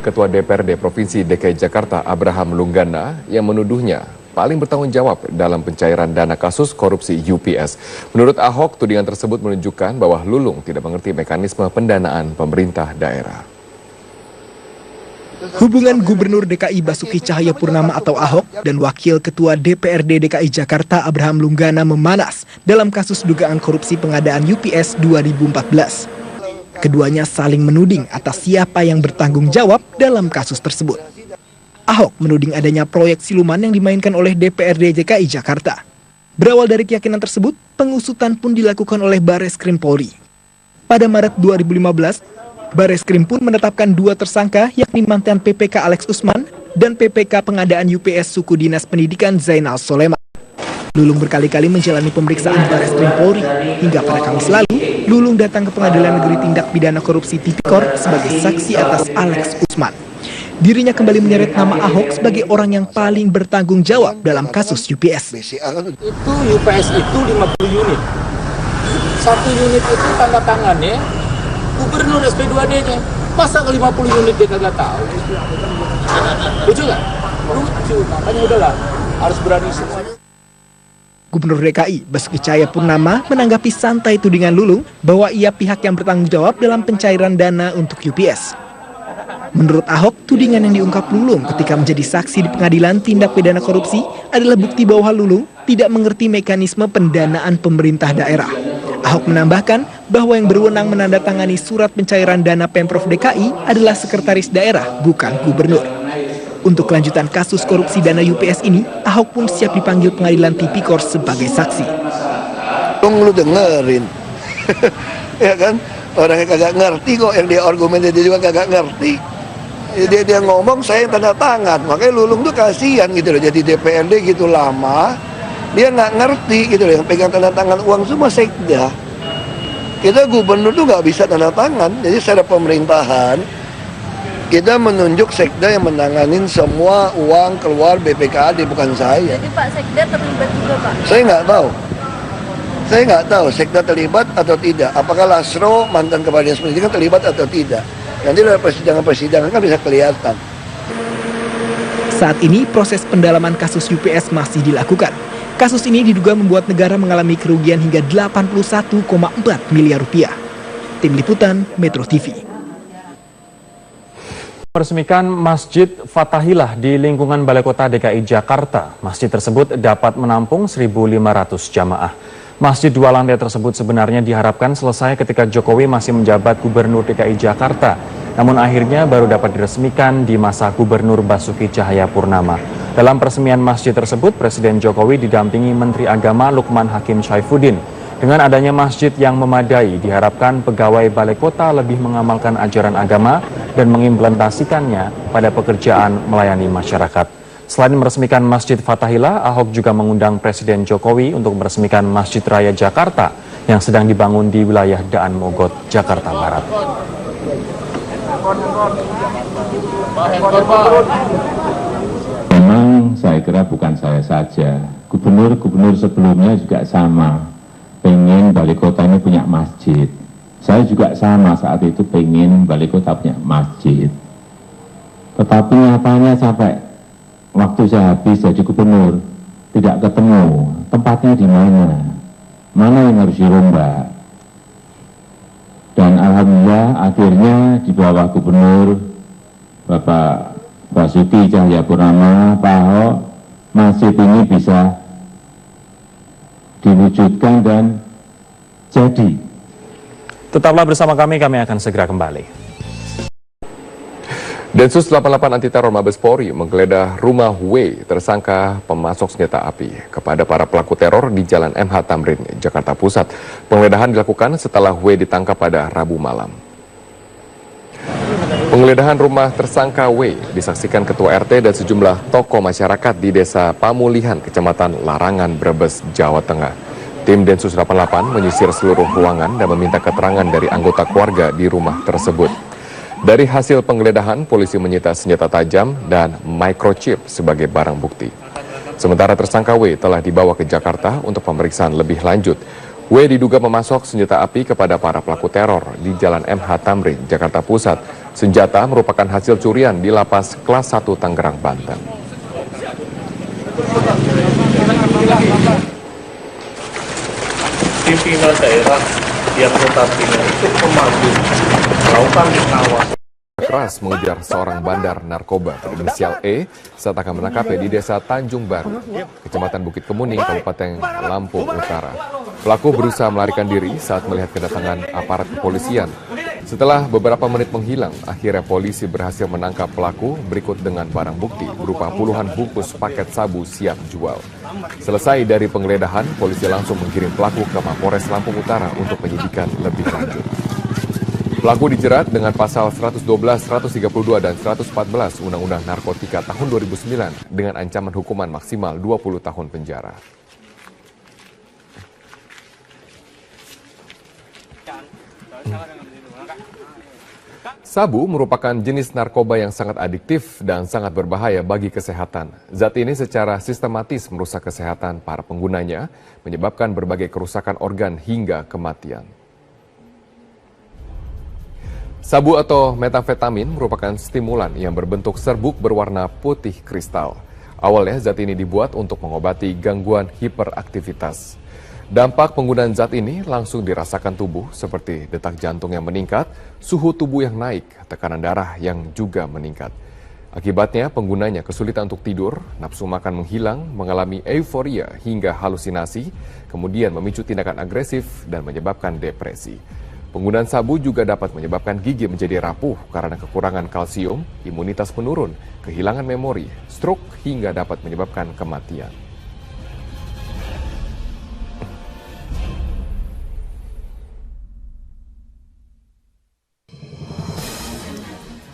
Ketua DPRD Provinsi DKI Jakarta Abraham Lunggana yang menuduhnya paling bertanggung jawab dalam pencairan dana kasus korupsi UPS. Menurut Ahok, tudingan tersebut menunjukkan bahwa Lulung tidak mengerti mekanisme pendanaan pemerintah daerah. Hubungan Gubernur DKI Basuki Cahayapurnama atau Ahok dan Wakil Ketua DPRD DKI Jakarta Abraham Lunggana memanas dalam kasus dugaan korupsi pengadaan UPS 2014. Keduanya saling menuding atas siapa yang bertanggung jawab dalam kasus tersebut. Ahok menuding adanya proyek siluman yang dimainkan oleh DPRD DKI Jakarta. Berawal dari keyakinan tersebut, pengusutan pun dilakukan oleh Bareskrim Polri. Pada Maret 2015, Bareskrim pun menetapkan 2 tersangka yakni mantan PPK Alex Usman dan PPK pengadaan UPS Suku Dinas Pendidikan Zainal Soleman. Lulung berkali-kali menjalani pemeriksaan Bareskrim Polri hingga pada Kamis lalu, Lulung datang ke Pengadilan Negeri Tindak Pidana Korupsi Tipikor sebagai saksi atas Alex Usman. Dirinya kembali menyeret nama Ahok sebagai orang yang paling bertanggung jawab dalam kasus UPS. Itu UPS itu 50 unit. 1 unit itu tanda tangannya Gubernur SP2D-nya. Masa 50 unit dia kagak tahu? Lucu nggak? Lucu, makanya udahlah, harus berani semuanya. Gubernur DKI Basuki Cahayapurnama menanggapi santai tudingan Lulung bahwa ia pihak yang bertanggung jawab dalam pencairan dana untuk UPS. Menurut Ahok, tudingan yang diungkap Lulung ketika menjadi saksi di Pengadilan Tindak Pidana Korupsi adalah bukti bahwa Lulung tidak mengerti mekanisme pendanaan pemerintah daerah. Ahok menambahkan bahwa yang berwenang menandatangani surat pencairan dana Pemprov DKI adalah sekretaris daerah, bukan gubernur. Untuk kelanjutan kasus korupsi dana UPS ini, Ahok pun siap dipanggil Pengadilan Tipikor sebagai saksi. Lu dengerin, ya kan? Orangnya kagak ngerti kok, yang dia argumen dia juga kagak ngerti. Dia ngomong saya yang tanda tangan, makanya Lulung tuh kasihan gitu loh. Jadi DPRD gitu lama, dia nggak ngerti gitu loh. Yang pegang tanda tangan uang semua sekda. Kita gubernur tuh nggak bisa tanda tangan, jadi secara pemerintahan kita menunjuk sekda yang menanganin semua uang keluar BPKAD, bukan saya. Jadi Pak Sekda terlibat juga, Pak? Saya nggak tahu sekda terlibat atau tidak. Apakah Lasro, mantan Kepala Dinas Pendidikan, terlibat atau tidak. Nanti dalam persidangan kan bisa kelihatan. Saat ini proses pendalaman kasus UPS masih dilakukan. Kasus ini diduga membuat negara mengalami kerugian hingga 81,4 miliar rupiah. Tim Liputan Metro TV. Meresmikan Masjid Fathahilah di lingkungan Balai Kota DKI Jakarta. Masjid tersebut dapat menampung 1.500 jamaah. Masjid 2 lantai tersebut sebenarnya diharapkan selesai ketika Jokowi masih menjabat Gubernur DKI Jakarta. Namun akhirnya baru dapat diresmikan di masa Gubernur Basuki Cahayapurnama. Dalam peresmian masjid tersebut, Presiden Jokowi didampingi Menteri Agama Lukman Hakim Saifuddin. Dengan adanya masjid yang memadai, diharapkan pegawai Balai Kota lebih mengamalkan ajaran agama dan mengimplementasikannya pada pekerjaan melayani masyarakat. Selain meresmikan Masjid Fathahilah, Ahok juga mengundang Presiden Jokowi untuk meresmikan Masjid Raya Jakarta yang sedang dibangun di wilayah Daan Mogot, Jakarta Barat. Memang saya kira bukan saya saja, gubernur-gubernur sebelumnya juga sama. Pengen Balai Kota ini punya masjid. Saya juga sama saat itu pengen Balai Kota punya masjid. Tetapi nyatanya sampai waktu saya habis jadi gubernur, tidak ketemu tempatnya di mana. Mana yang harus dirombak. Dan alhamdulillah akhirnya di bawah gubernur Bapak Basuki Cahayapurnama, Pak Ahok, masjid ini bisa diwujudkan dan jadi. Tetaplah bersama kami akan segera kembali. Densus 88 Anti Teror Mabes Polri menggeledah rumah W tersangka pemasok senjata api kepada para pelaku teror di Jalan MH Tamrin, Jakarta Pusat. Penggeledahan dilakukan setelah W ditangkap pada Rabu malam. Penggeledahan rumah tersangka W disaksikan Ketua RT dan sejumlah tokoh masyarakat di Desa Pamulihan, Kecamatan Larangan, Brebes, Jawa Tengah. Tim Densus 88 menyisir seluruh ruangan dan meminta keterangan dari anggota keluarga di rumah tersebut. Dari hasil penggeledahan, polisi menyita senjata tajam dan microchip sebagai barang bukti. Sementara tersangka W telah dibawa ke Jakarta untuk pemeriksaan lebih lanjut. W diduga memasok senjata api kepada para pelaku teror di Jalan MH Tamrin, Jakarta Pusat. Senjata merupakan hasil curian di lapas kelas 1 Tangerang, Banten. Pimpinan daerah yang notabene itu memanggil melakukan pengawasan Keras mengejar seorang bandar narkoba berinisial E saat akan menangkapnya di desa Tanjung Baru, Kecamatan Bukit Kemuning, Kabupaten Lampung Utara. Pelaku berusaha melarikan diri saat melihat kedatangan aparat kepolisian. Setelah beberapa menit menghilang, akhirnya polisi berhasil menangkap pelaku berikut dengan barang bukti berupa puluhan bungkus paket sabu siap jual. Selesai dari penggeledahan, polisi langsung mengirim pelaku ke Mapores Lampung Utara untuk penyidikan lebih lanjut. Pelaku dijerat dengan pasal 112, 132, dan 114 Undang-Undang Narkotika tahun 2009 dengan ancaman hukuman maksimal 20 tahun penjara. Sabu merupakan jenis narkoba yang sangat adiktif dan sangat berbahaya bagi kesehatan. Zat ini secara sistematis merusak kesehatan para penggunanya, menyebabkan berbagai kerusakan organ hingga kematian. Sabu atau metamfetamin merupakan stimulan yang berbentuk serbuk berwarna putih kristal. Awalnya zat ini dibuat untuk mengobati gangguan hiperaktivitas. Dampak penggunaan zat ini langsung dirasakan tubuh seperti detak jantung yang meningkat, suhu tubuh yang naik, tekanan darah yang juga meningkat. Akibatnya penggunanya kesulitan untuk tidur, nafsu makan menghilang, mengalami euforia hingga halusinasi, kemudian memicu tindakan agresif dan menyebabkan depresi. Penggunaan sabu juga dapat menyebabkan gigi menjadi rapuh karena kekurangan kalsium, imunitas menurun, kehilangan memori, stroke, hingga dapat menyebabkan kematian.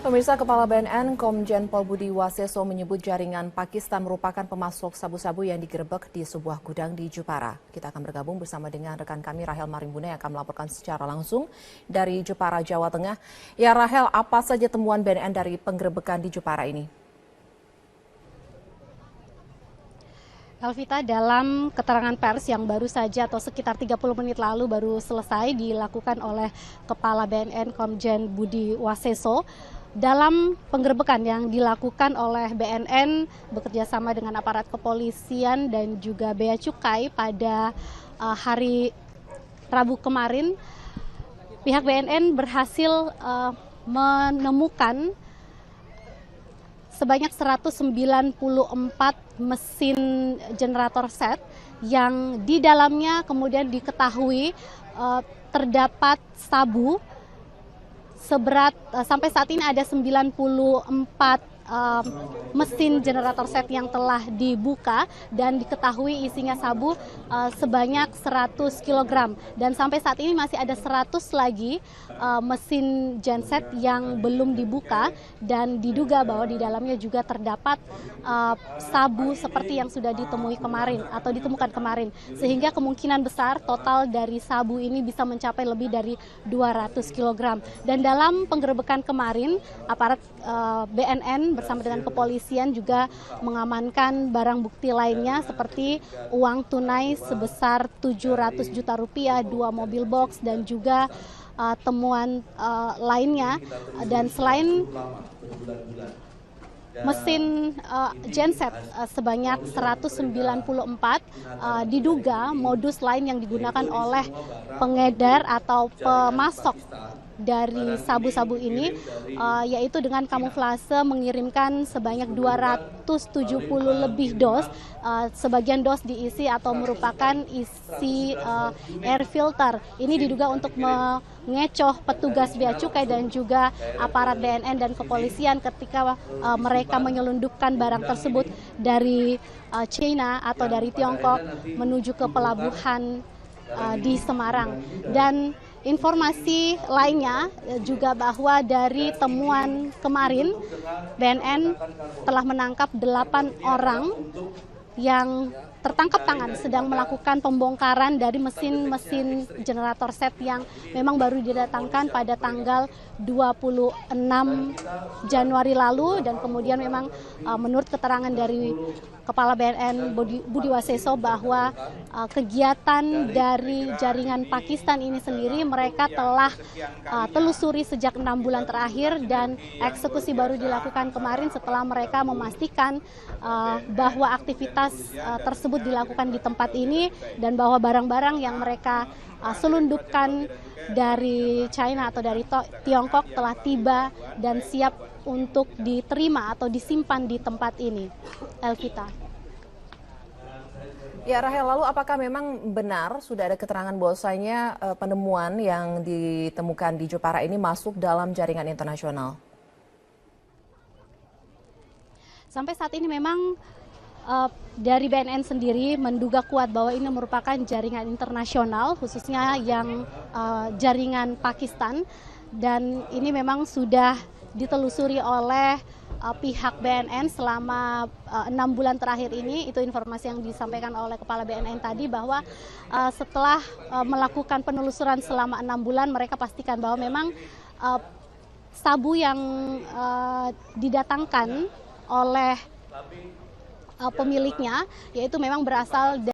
Pemirsa, Kepala BNN Komjen Pol Budi Waseso menyebut jaringan Pakistan merupakan pemasok sabu-sabu yang digerebek di sebuah gudang di Jepara. Kita akan bergabung bersama dengan rekan kami Rahel Marimbuna yang akan melaporkan secara langsung dari Jepara, Jawa Tengah. Ya Rahel, apa saja temuan BNN dari penggerebekan di Jepara ini? Elvita, dalam keterangan pers yang baru saja atau sekitar 30 menit lalu baru selesai dilakukan oleh Kepala BNN Komjen Budi Waseso, dalam penggerebekan yang dilakukan oleh BNN bekerja sama dengan aparat kepolisian dan juga Bea Cukai pada hari Rabu kemarin, pihak BNN berhasil menemukan sebanyak 194 mesin generator set yang di dalamnya kemudian diketahui terdapat sabu seberat sampai saat ini ada 94 mesin generator set yang telah dibuka dan diketahui isinya sabu sebanyak 100 kg. Dan sampai saat ini masih ada 100 lagi mesin genset yang belum dibuka dan diduga bahwa di dalamnya juga terdapat sabu seperti yang sudah ditemui kemarin atau ditemukan kemarin. Sehingga kemungkinan besar total dari sabu ini bisa mencapai lebih dari 200 kg. Dan dalam penggerebekan kemarin, aparat BNN bersama dengan kepolisian juga mengamankan barang bukti lainnya seperti uang tunai sebesar 700 juta rupiah, 2 mobil box dan juga temuan lainnya. Dan selain mesin genset sebanyak 194, diduga modus lain yang digunakan oleh pengedar atau pemasok dari sabu-sabu ini yaitu dengan kamuflase mengirimkan sebanyak 270 lebih dos. Sebagian dos diisi atau merupakan isi air filter. Ini diduga untuk mengecoh petugas Bea Cukai dan juga aparat BNN dan kepolisian ketika mereka menyelundupkan barang tersebut dari China atau dari Tiongkok menuju ke pelabuhan di Semarang. Dan informasi lainnya juga bahwa dari temuan kemarin BNN telah menangkap 8 orang yang tertangkap tangan sedang melakukan pembongkaran dari mesin-mesin generator set yang memang baru didatangkan pada tanggal 26 Januari lalu, dan kemudian memang menurut keterangan dari Kepala BNN Budi Waseso bahwa kegiatan dari jaringan Pakistan ini sendiri mereka telah telusuri sejak 6 bulan terakhir, dan eksekusi baru dilakukan kemarin setelah mereka memastikan bahwa aktivitas tersebut dilakukan di tempat ini, dan bahwa barang-barang yang mereka selundupkan dari China atau dari Tiongkok telah tiba dan siap untuk diterima atau disimpan di tempat ini. Elvita. Ya Rahel, lalu apakah memang benar sudah ada keterangan bahwasanya penemuan yang ditemukan di Jepara ini masuk dalam jaringan internasional? Sampai saat ini memang dari BNN sendiri menduga kuat bahwa ini merupakan jaringan internasional, khususnya yang jaringan Pakistan, dan ini memang sudah ditelusuri oleh pihak BNN selama 6 bulan terakhir ini. Itu informasi yang disampaikan oleh Kepala BNN tadi, bahwa setelah melakukan penelusuran selama 6 bulan mereka pastikan bahwa memang sabu yang didatangkan oleh pemiliknya yaitu memang berasal dari